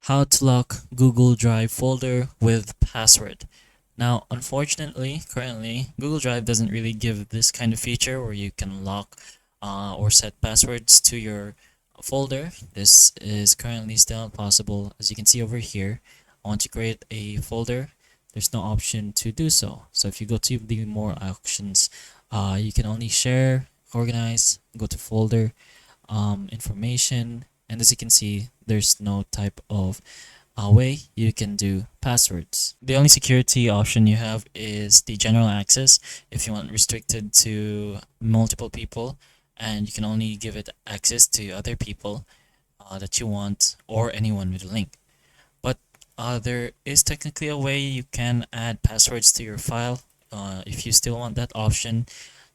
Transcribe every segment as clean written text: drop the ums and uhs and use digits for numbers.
How to lock Google Drive folder with password. Now, unfortunately, currently, Google Drive doesn't really give this kind of feature where you can lock or set passwords to your folder. This is currently still not possible. As you can see over here, once you create a folder, there's no option to do so. So if you go to the more options, you can only share, organize, go to folder, information, and as you can see, there's no type of way you can do passwords. The only security option you have is the general access if you want restricted to multiple people, and you can only give it access to other people that you want or anyone with a link. But there is technically a way you can add passwords to your file if you still want that option.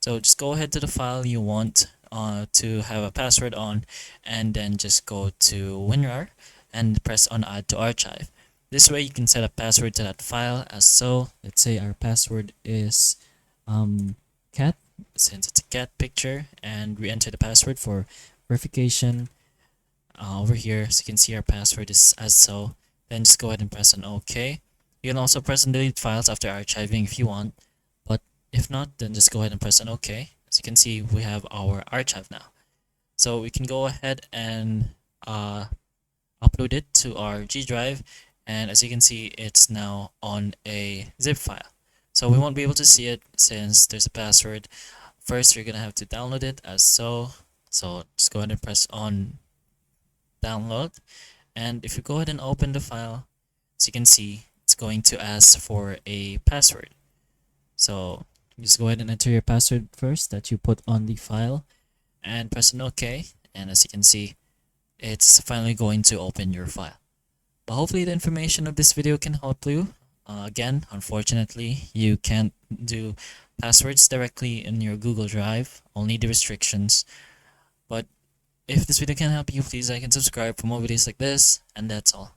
So just go ahead to the file you want to have a password on, and then just go to WinRAR and press on add to archive. This way you can set a password to that file as so. Let's say our password is cat, since it's a cat picture, and we enter the password for verification over here. So you can see our password is as so. Then just go ahead and press on OK. You can also press on delete files after archiving if you want, but if not, then just go ahead and press on OK. As you can see, we have our archive now. So we can go ahead and upload it to our G Drive, and as you can see, it's now on a zip file. So we won't be able to see it since there's a password. First, you're gonna have to download it as so. So just go ahead and press on download, and if you go ahead and open the file, as you can see, it's going to ask for a password. So just go ahead and enter your password first that you put on the file and press on OK, and as you can see, it's finally going to open your file. But hopefully the information of this video can help you. Again, unfortunately, you can't do passwords directly in your Google Drive, only the restrictions. But if this video can help you, please like and subscribe for more videos like this, and that's all.